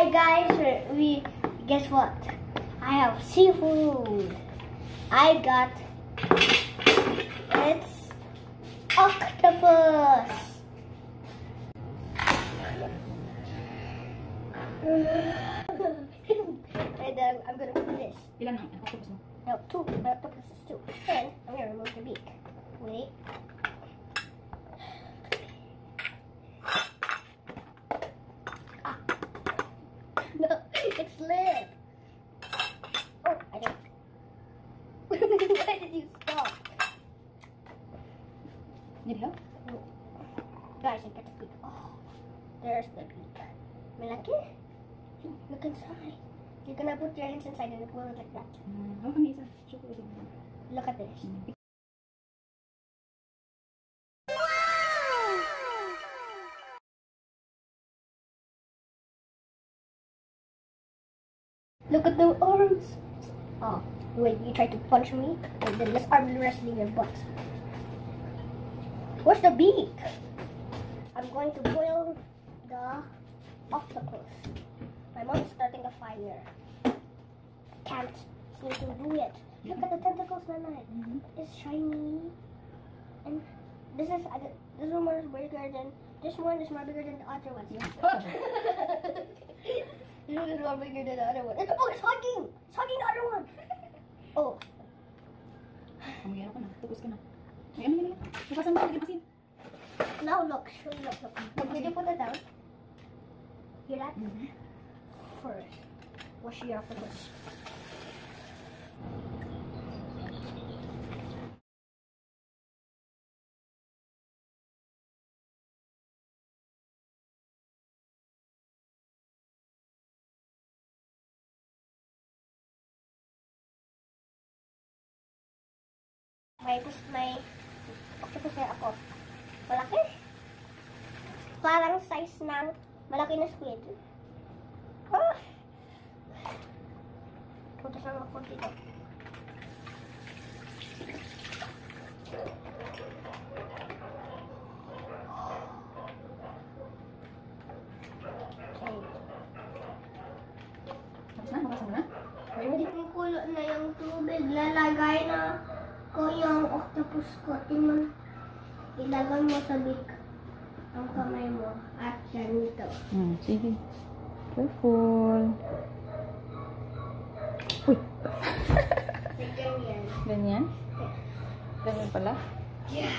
Hi guys, we guess what? I have seafood. I got it's octopus. And I'm gonna put this. Ilan ang octopus mo? No, two. My octopus is two. And I'm gonna remove the beak. Wait. No, it slipped. Oh, I did. Why did you stop? Need help? No. Guys, I got the beak. Oh, there's the beak. Malaki? Look inside. You're gonna put your hands inside and it will look like that. How come isa? Show ko ito. Look at this. Look at the arms. Oh, wait, you tried to punch me? Wait, then let's arm wrestling your butt. Where's the beak? I'm going to boil the octopus. My mom's starting a fire. Can't seem to do it. Look at the tentacles, Nana. It's shiny. And this one is bigger than this one is more bigger than the other ones. This one is more bigger than the other one. Oh, it's hugging! It's hugging the other one! Oh. Mamaya ka na. Tapos ka na. Ay, ano nila? Bukasan mo. Lagyan asin. Now look. Show you look. Did you put it down? Hear that? First, wash your octopus. May octopus na ako. Malaki. Parang size ng malaki na squid. Ah! Punta sa mga konti ko. Okay. Tapos na? Bukasan mo na? Hindi ko kulo na yung tubig. Lalagay na ko yung octopus ko. Tingnan. Ilagay mo sa beak ang kamay mo at ganito. Sige. Careful. Uy! Ganyan. Ganyan? Ganyan pala? Yeah.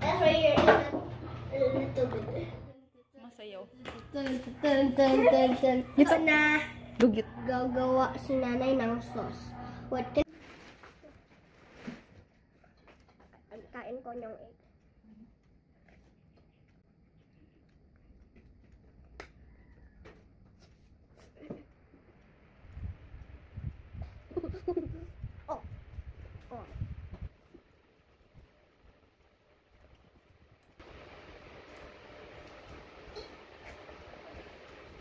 That's why you're a little bit. Masayaw. Ito na. Dugit. Gagawa si nanay ng sauce. What can... Kain ko ng egg. Oh. Oh.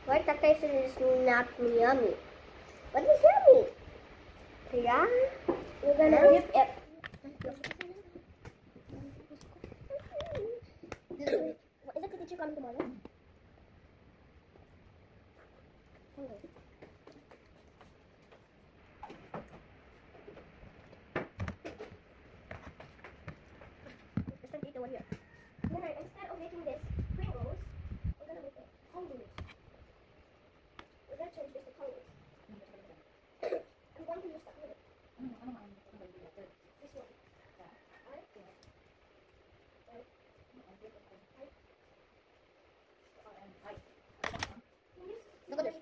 Why the taste is not yummy? What is yummy? Yeah? You're gonna dip it. Is that the teacher coming tomorrow? Okay. Let's take the one here. Then instead of making this Pringles, we're gonna make it Pringles. We're gonna change this to Pringles. I'm going to use the Pringles. This one. Alright? Look at this.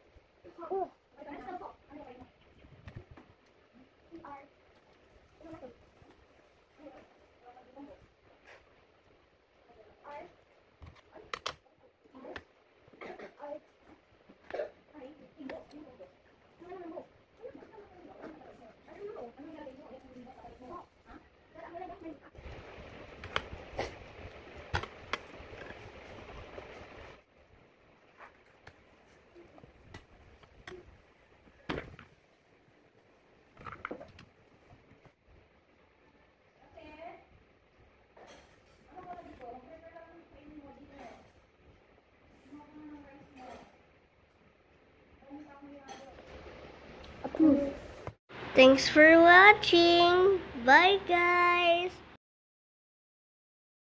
Thanks for watching. Bye, guys.